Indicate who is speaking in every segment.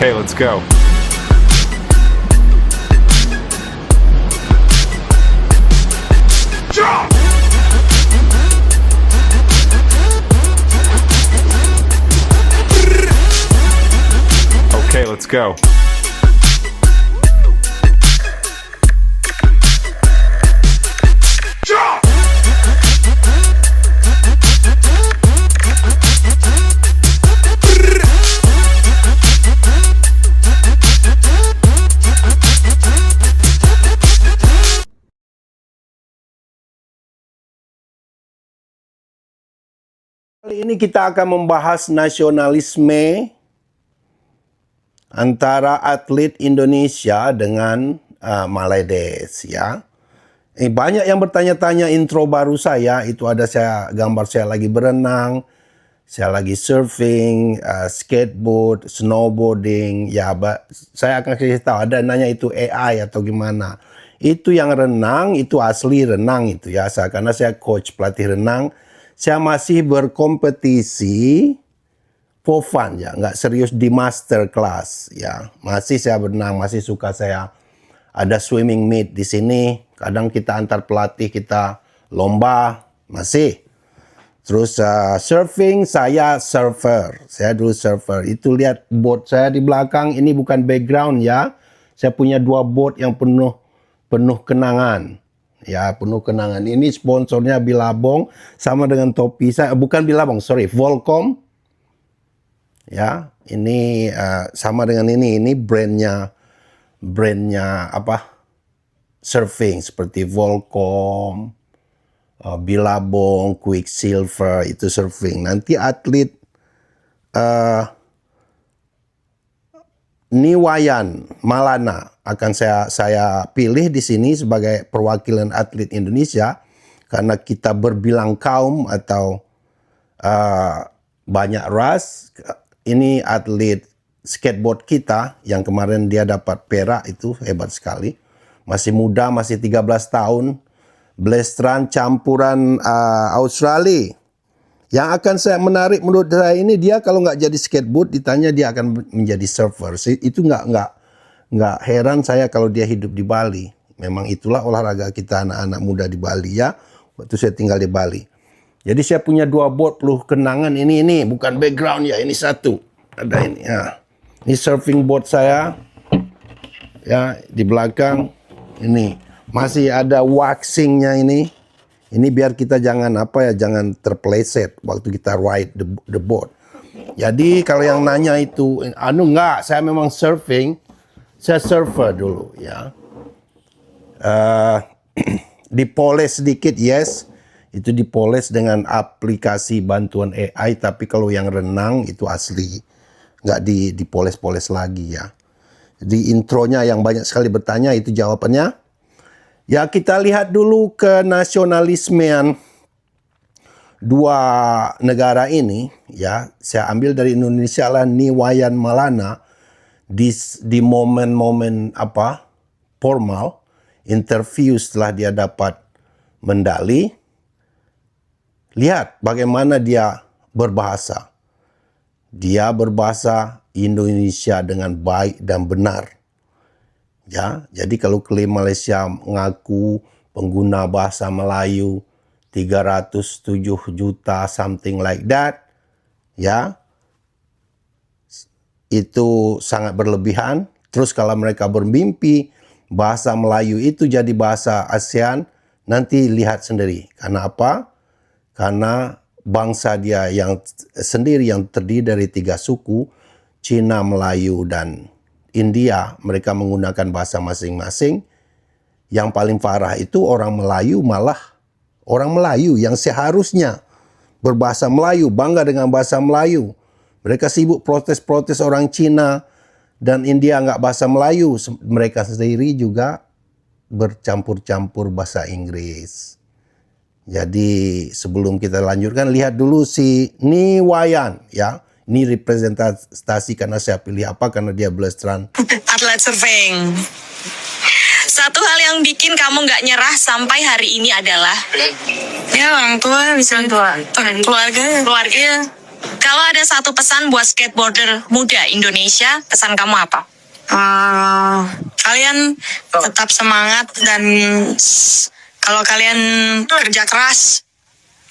Speaker 1: Okay, let's go. Okay, let's go.
Speaker 2: Kali ini kita akan membahas nasionalisme antara atlet Indonesia dengan Malaides, ya. Banyak yang bertanya-tanya intro baru saya, itu ada gambar saya lagi berenang, saya lagi surfing, skateboard, snowboarding, ya. Saya akan kasih tahu, ada nanya itu AI atau gimana. Itu yang renang, itu asli renang itu ya. Karena saya coach pelatih renang, saya masih berkompetisi for fun ya, nggak serius di master class ya. Masih saya berenang, masih suka saya ada swimming meet di sini. Kadang kita antar pelatih kita lomba masih. Terus surfing, saya surfer. Saya dulu surfer. Itu lihat boat saya di belakang, ini bukan background ya. Saya punya 2 boat yang penuh kenangan. Ya, penuh kenangan. Ini sponsornya Billabong sama dengan topi saya, bukan Billabong, sorry, Volcom. Ya, ini sama dengan ini brandnya apa? Surfing seperti Volcom, Billabong, Quicksilver, itu surfing. Nanti atlet Niwayan Maulana akan saya pilih di sini sebagai perwakilan atlet Indonesia karena kita berbilang kaum atau banyak ras. Ini atlet skateboard kita yang kemarin dia dapat perak, itu hebat sekali. Masih muda, masih 13 tahun. Blestran campuran Australia. Yang akan saya menarik menurut saya ini, dia kalau nggak jadi skateboard ditanya dia akan menjadi surfer. Itu nggak heran saya kalau dia hidup di Bali. Memang itulah olahraga kita anak-anak muda di Bali ya. Waktu saya tinggal di Bali. Jadi saya punya 2 board penuh kenangan. Ini bukan background ya, ini satu. Ada ini ya. Ini surfing board saya. Ya, di belakang ini masih ada waxingnya ini. Ini biar kita jangan jangan terpleset waktu kita ride the board. Jadi kalau yang nanya itu, enggak, saya memang surfing, saya surfer dulu ya. Dipoles sedikit, yes, itu dipoles dengan aplikasi bantuan AI. Tapi kalau yang renang itu asli, nggak dipoles-poles lagi ya. Di intronya yang banyak sekali bertanya, itu jawabannya. Ya, kita lihat dulu ke nasionalismean 2 negara ini ya. Saya ambil dari Indonesia lah, Niwayan Maulana di momen-momen formal interview setelah dia dapat medali. Lihat bagaimana dia berbahasa. Dia berbahasa Indonesia dengan baik dan benar. Ya, jadi kalau klaim Malaysia mengaku pengguna bahasa Melayu 307 juta, something like that, ya, itu sangat berlebihan. Terus kalau mereka bermimpi bahasa Melayu itu jadi bahasa ASEAN, nanti lihat sendiri. Karena apa? Karena bangsa dia yang sendiri yang terdiri dari 3 suku, Cina, Melayu, dan India, mereka menggunakan bahasa masing-masing. Yang paling parah itu orang Melayu, malah orang Melayu yang seharusnya berbahasa Melayu, bangga dengan bahasa Melayu. Mereka sibuk protes-protes orang Cina dan India nggak bahasa Melayu. Mereka sendiri juga bercampur-campur bahasa Inggris. Jadi sebelum kita lanjutkan, lihat dulu si Niwayan ya. Ini representasi karena saya pilih karena dia blestran
Speaker 3: atlet surfing. Satu hal yang bikin kamu nggak nyerah sampai hari ini adalah ya orang tua, bisa keluarga. Kalau ada satu pesan buat skateboarder muda Indonesia, pesan kamu apa? Kalian tetap semangat dan kalau kalian kerja keras,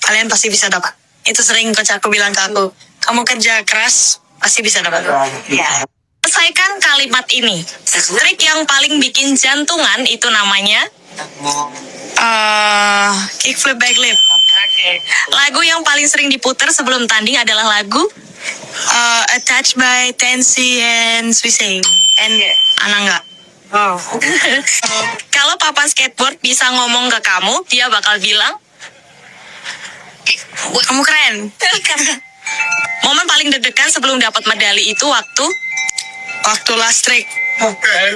Speaker 3: kalian pasti bisa dapat. Itu sering coach aku bilang ke aku, kamu kerja keras, pasti bisa dapat. Ya. Selesaikan kalimat ini. Trik yang paling bikin jantungan itu namanya kickflip backflip. Lagu yang paling sering diputar sebelum tanding adalah lagu Attached by Tensi and Swising and Anangga. Kalau papan skateboard bisa ngomong ke kamu, dia bakal bilang, kamu keren. Momen paling deg-degan sebelum dapat medali itu waktu last trick.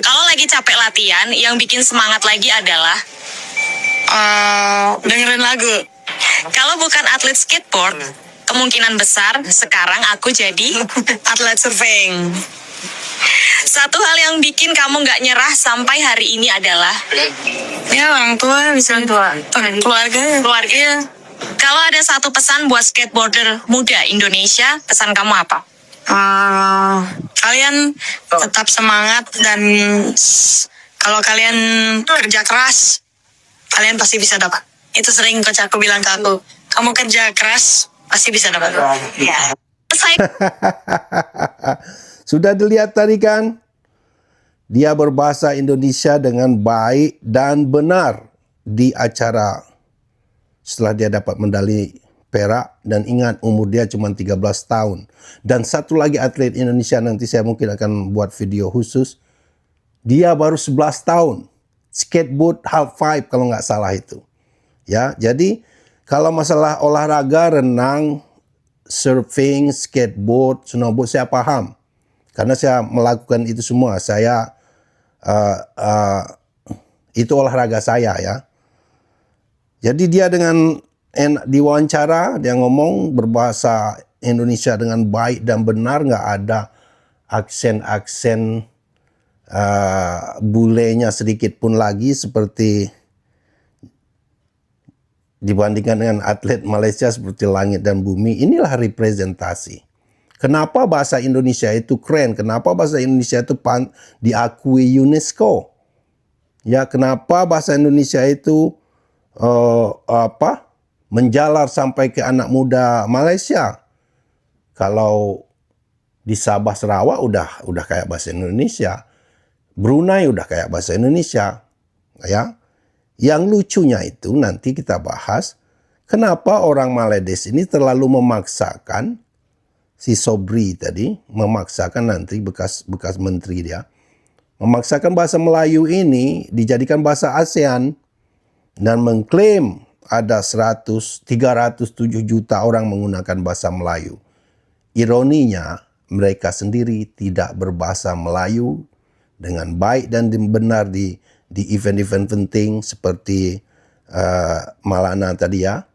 Speaker 3: Kalau lagi capek latihan, yang bikin semangat lagi adalah dengerin lagu. Kalau bukan atlet skateboard, kemungkinan besar sekarang aku jadi atlet surfing. Satu hal yang bikin kamu nggak nyerah sampai hari ini adalah ya orang tua, bisa keluarga. Kalau ada satu pesan buat skateboarder muda Indonesia, pesan kamu apa? Kalian tetap semangat dan kalau kalian kerja keras, kalian pasti bisa dapat. Itu sering coach aku bilang ke aku, kamu kerja keras, pasti bisa dapat. Ya.
Speaker 2: Sudah dilihat tadi kan? Dia berbahasa Indonesia dengan baik dan benar di acara setelah dia dapat medali perak, dan ingat umur dia cuma 13 tahun. Dan satu lagi atlet Indonesia, nanti saya mungkin akan buat video khusus. Dia baru 11 tahun. Skateboard half pipe kalau nggak salah itu. Ya, jadi kalau masalah olahraga, renang, surfing, skateboard, snowboard, saya paham. Karena saya melakukan itu semua. Saya itu olahraga saya ya. Jadi dia dengan diwawancara, dia ngomong berbahasa Indonesia dengan baik dan benar, nggak ada aksen-aksen bulenya sedikit pun lagi seperti dibandingkan dengan atlet Malaysia seperti langit dan bumi. Inilah representasi. Kenapa bahasa Indonesia itu keren? Kenapa bahasa Indonesia itu diakui UNESCO? Ya, kenapa bahasa Indonesia itu menjalar sampai ke anak muda Malaysia? Kalau di Sabah Sarawak udah kayak bahasa Indonesia. Brunei udah kayak bahasa Indonesia. Ya. Yang lucunya itu nanti kita bahas kenapa orang Maledes ini terlalu memaksakan, si Sobri tadi memaksakan, nanti bekas menteri dia memaksakan bahasa Melayu ini dijadikan bahasa ASEAN dan mengklaim ada 307 juta orang menggunakan bahasa Melayu. Ironinya, mereka sendiri tidak berbahasa Melayu dengan baik dan benar di event-event penting seperti Malana tadi ya.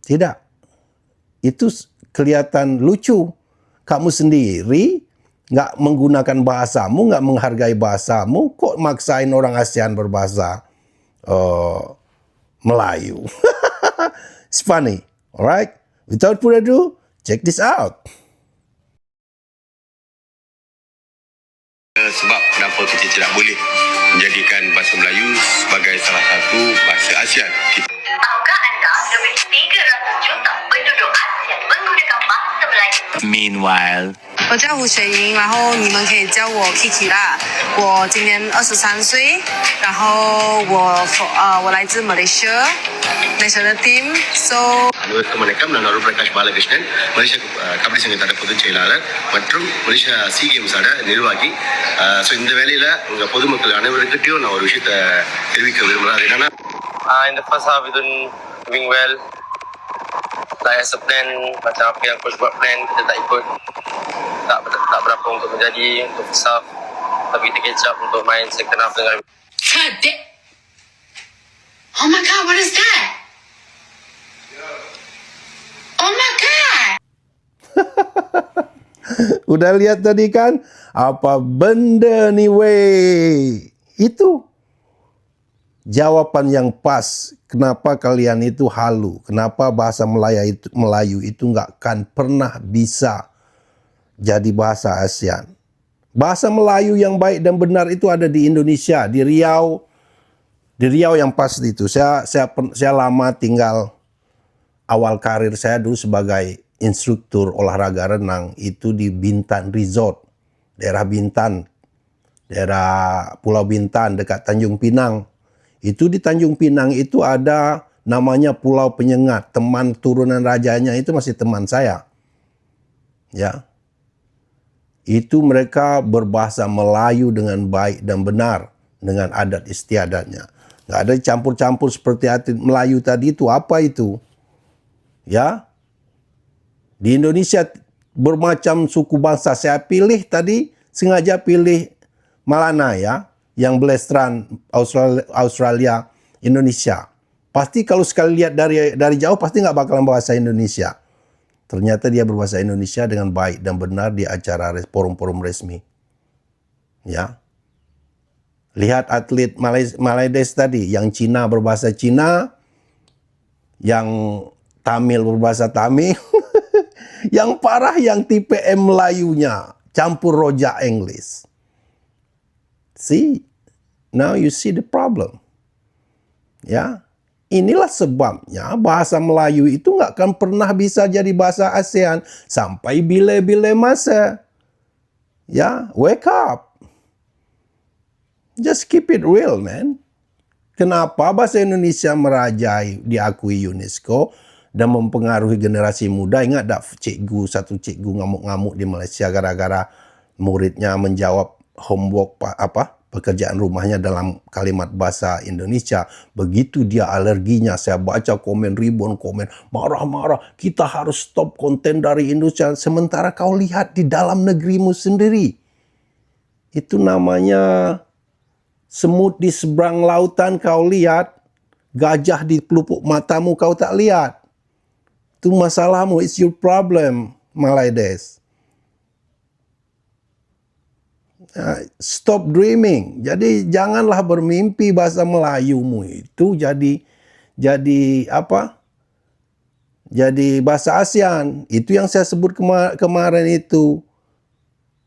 Speaker 2: Tidak. Itu kelihatan lucu. Kamu sendiri nggak menggunakan bahasamu, nggak menghargai bahasamu, kok maksain orang ASEAN berbahasa Melayu. It's funny. Alright? Without further ado, check this out.
Speaker 1: Sebab kenapa kita tidak boleh menjadikan bahasa Melayu sebagai salah satu bahasa ASEAN.
Speaker 4: Tahukah anda lebih 300 juta penduduk ASEAN menggunakan bahasa Melayu?
Speaker 1: Meanwhile,
Speaker 5: 我叫胡雪莹，然后你们可以叫我 Kiki 啦。我今年23岁，然后我来自 Malaysia national team. So
Speaker 1: அனைவருக்கும் வணக்கம். நான் அருள் பிரகாஷ் பாலகிருஷ்ணன், மலேசியா கபடி சங்கத்தோட பொதுச் செயலாளர் மற்றும் Malaysia C கேம்ஸோட நிர்வாகி. ஸோ இந்த வேலையில உங்க பொதுமக்கள் அனைவருக்கிட்டையும் நான் ஒரு விஷயத்த தெரிவிக்க விரும்புகிறேன். அது என்னன்னா,
Speaker 6: in the first half we doing well, like as a plan, macam apa yang coach buat plan kita tak ikut, tak berapa untuk menjadi untuk first half, tapi kita catch up untuk main second half dengan
Speaker 4: Oh my god, what is that? Oh my god!
Speaker 2: Udah lihat tadi kan? Apa benda nih weh? Itu jawaban yang pas. Kenapa kalian itu halu? Kenapa bahasa Melayu itu nggak akan pernah bisa jadi bahasa ASEAN? Bahasa Melayu yang baik dan benar itu ada di Indonesia, di Riau. Di Riau yang pasti itu. Saya lama tinggal, awal karir saya dulu sebagai instruktur olahraga renang itu di Bintan Resort, daerah Bintan, daerah Pulau Bintan dekat Tanjung Pinang. Itu di Tanjung Pinang itu ada namanya Pulau Penyengat. Teman turunan rajanya itu masih teman saya. Ya. Itu mereka berbahasa Melayu dengan baik dan benar, dengan adat istiadatnya. Nggak ada campur-campur seperti atlet Melayu tadi itu. Apa itu? Ya. Di Indonesia bermacam suku bangsa. Saya pilih tadi, sengaja pilih Malana ya, yang Belestran Australia, Indonesia. Pasti kalau sekali lihat dari jauh pasti nggak bakalan bahasa Indonesia. Ternyata dia berbahasa Indonesia dengan baik dan benar di acara forum-forum resmi. Ya. Lihat atlet Malaydes tadi, yang Cina berbahasa Cina, yang Tamil berbahasa Tamil, yang parah yang tipe M Melayunya, campur rojak English. See, now you see the problem. Ya, inilah sebabnya bahasa Melayu itu nggak akan pernah bisa jadi bahasa ASEAN sampai bila-bila masa. Ya, wake up. Just keep it real, man. Kenapa bahasa Indonesia merajai, diakui UNESCO dan mempengaruhi generasi muda? Ingat tak satu cikgu ngamuk-ngamuk di Malaysia gara-gara muridnya menjawab homework pekerjaan rumahnya dalam kalimat bahasa Indonesia. Begitu dia alerginya, saya baca komen, ribuan komen, marah-marah, kita harus stop konten dari Indonesia. Sementara kau lihat di dalam negerimu sendiri. Itu namanya semut di seberang lautan kau lihat, gajah di pelupuk matamu kau tak lihat. Itu masalahmu, it's your problem, Malaydes. Stop dreaming. Jadi janganlah bermimpi bahasa Melayumu itu jadi apa? Jadi bahasa ASEAN. Itu yang saya sebut kemarin itu.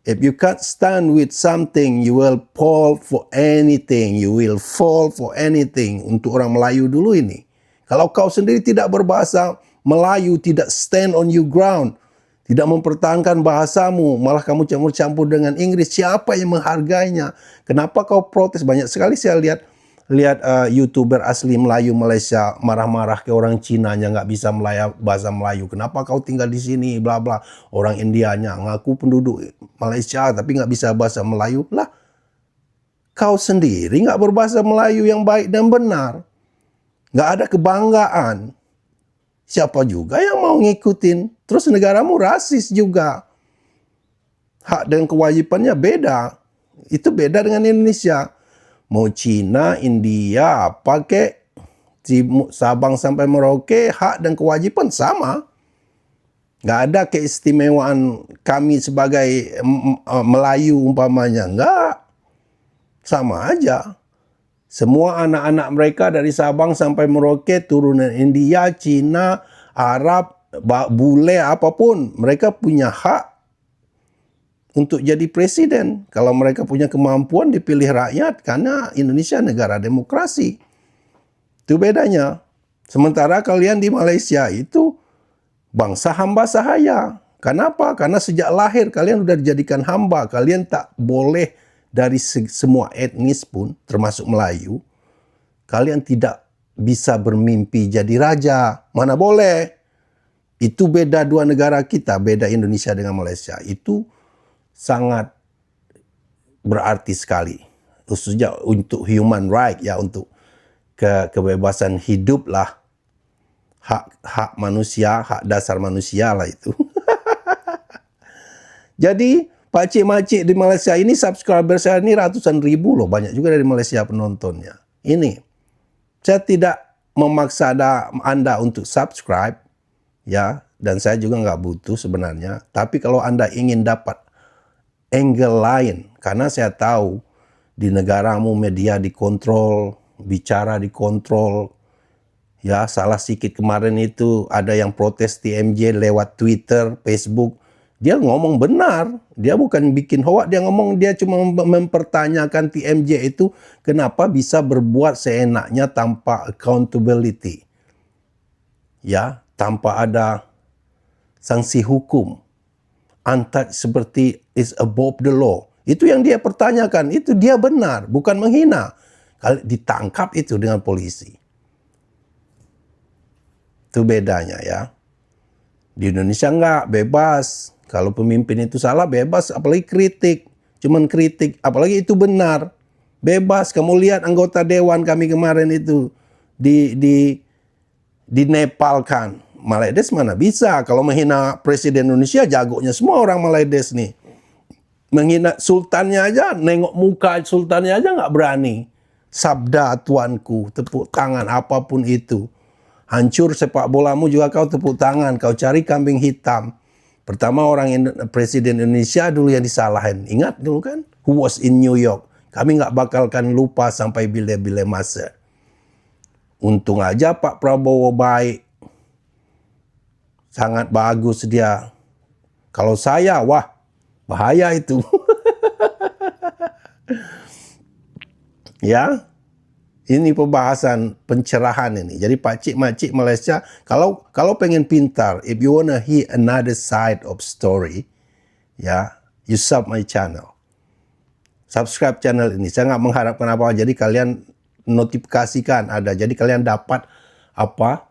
Speaker 2: If you can't stand with something, you will fall for anything. You will fall for anything. Untuk orang Melayu dulu ini. Kalau kau sendiri tidak berbahasa Melayu, tidak stand on your ground, tidak mempertahankan bahasamu, malah kamu campur-campur dengan Inggris, siapa yang menghargainya? Kenapa kau protes? Banyak sekali saya lihat YouTuber asli Melayu Malaysia marah-marah ke orang Cina yang nggak bisa bahasa Melayu. Kenapa kau tinggal di sini? Bla bla. Orang Indianya ngaku penduduk Malaysia tapi nggak bisa bahasa Melayu. Lah, kau sendiri nggak berbahasa Melayu yang baik dan benar. Nggak ada kebanggaan. Siapa juga yang mau ngikutin? Terus negaramu rasis juga. Hak dan kewajibannya beda. Itu beda dengan Indonesia. Mau Cina, India, pakai Sabang sampai Merauke, hak dan kewajiban sama. Nggak ada keistimewaan kami sebagai Melayu umpamanya. Nggak. Sama aja. Semua anak-anak mereka dari Sabang sampai Merauke, turunan India, Cina, Arab, bule, apapun. Mereka punya hak untuk jadi presiden. Kalau mereka punya kemampuan dipilih rakyat karena Indonesia negara demokrasi. Itu bedanya. Sementara kalian di Malaysia itu bangsa hamba sahaya. Kenapa? Karena sejak lahir kalian sudah dijadikan hamba. Kalian tak boleh dari semua etnis pun, termasuk Melayu, kalian tidak bisa bermimpi jadi raja. Mana boleh. Itu beda dua negara kita, beda Indonesia dengan Malaysia. Itu sangat berarti sekali, khususnya untuk human right, ya, untuk kebebasan hidup lah, hak manusia, hak dasar manusia lah itu. Jadi pakcik-makcik di Malaysia ini, subscriber saya ini ratusan ribu loh, banyak juga dari Malaysia penontonnya. Ini saya tidak memaksa Anda untuk subscribe, ya, dan saya juga nggak butuh sebenarnya. Tapi kalau Anda ingin dapat angle lain, karena saya tahu di negaramu media dikontrol, bicara dikontrol. Ya, salah sikit kemarin itu ada yang protes TMJ lewat Twitter, Facebook. Dia ngomong benar. Dia bukan bikin hoak, dia ngomong, dia cuma mempertanyakan TMJ itu kenapa bisa berbuat seenaknya tanpa accountability. Ya, tanpa ada sanksi hukum. Untouched seperti is above the law. Itu yang dia pertanyakan, itu dia benar, bukan menghina. Kalau ditangkap itu dengan polisi. Itu bedanya ya. Di Indonesia enggak, bebas. Kalau pemimpin itu salah, bebas. Apalagi kritik. Cuman kritik. Apalagi itu benar. Bebas. Kamu lihat anggota dewan kami kemarin itu. Di Nepal kan. Malaides mana bisa. Kalau menghina Presiden Indonesia, jagonya semua orang Malaides nih. Menghina sultannya aja, nengok muka sultannya aja nggak berani. Sabda tuanku, tepuk tangan, apapun itu. Hancur sepak bolamu juga kau tepuk tangan, kau cari kambing hitam. Pertama Presiden Indonesia dulu yang disalahin. Ingat dulu kan? Who was in New York. Kami nggak bakalkan lupa sampai bila-bila masa. Untung aja Pak Prabowo baik. Sangat bagus dia. Kalau saya, wah, bahaya itu. Ya. Ini pembahasan pencerahan ini. Jadi pakcik-makcik Malaysia, kalau pengen pintar, if you wanna hear another side of story, ya, you sub my channel. Subscribe channel ini. Saya nggak mengharapkan apa, jadi kalian notifikasikan ada. Jadi kalian dapat apa?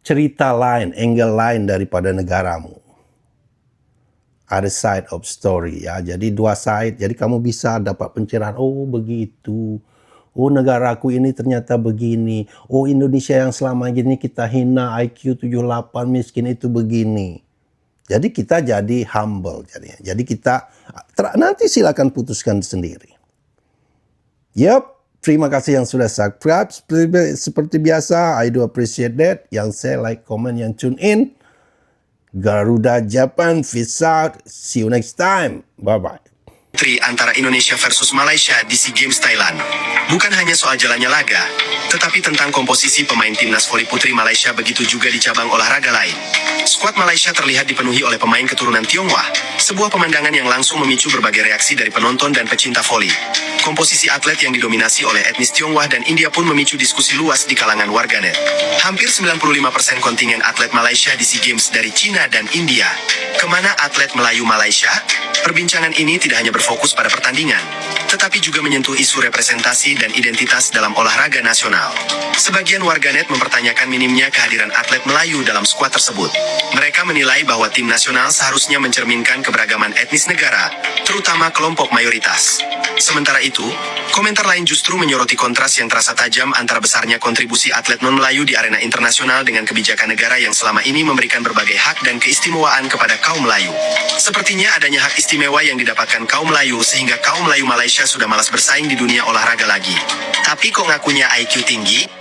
Speaker 2: Cerita lain, angle lain daripada negaramu. Ada side of story ya. Jadi dua side. Jadi kamu bisa dapat pencerahan. Oh begitu. Oh negaraku ini ternyata begini. Oh Indonesia yang selama ini kita hina IQ 78 miskin itu begini. Jadi kita jadi humble jadinya. Jadi kita nanti silakan putuskan sendiri. Yup, terima kasih yang sudah subscribe. Seperti biasa, I do appreciate that. Yang share, like, comment, yang tune in. Garuda Japan, peace out. See you next time. Bye-bye.
Speaker 1: Antara Indonesia versus Malaysia di SEA Games Thailand. Bukan hanya soal jalannya laga, tetapi tentang komposisi pemain timnas voli putri Malaysia, begitu juga di cabang olahraga lain. Skuad Malaysia terlihat dipenuhi oleh pemain keturunan Tionghoa, sebuah pemandangan yang langsung memicu berbagai reaksi dari penonton dan pecinta voli. Komposisi atlet yang didominasi oleh etnis Tionghoa dan India pun memicu diskusi luas di kalangan warganet. Hampir 95% kontingen atlet Malaysia di SEA Games dari China dan India. Kemana atlet Melayu Malaysia? Perbincangan ini tidak hanya berfokus pada pertandingan, tetapi juga menyentuh isu representasi dan identitas dalam olahraga nasional. Sebagian warganet mempertanyakan minimnya kehadiran atlet Melayu dalam skuad tersebut. Mereka menilai bahwa tim nasional seharusnya mencerminkan keberagaman etnis negara, terutama kelompok mayoritas. Sementara itu, komentar lain justru menyoroti kontras yang terasa tajam antara besarnya kontribusi atlet non-Melayu di arena internasional dengan kebijakan negara yang selama ini memberikan berbagai hak dan keistimewaan kepada kaum Melayu. Sepertinya adanya hak istimewa yang didapatkan kaum Melayu sehingga kaum Melayu Malaysia sudah malas bersaing di dunia olahraga lagi. Tapi kok ngakunya IQ tinggi?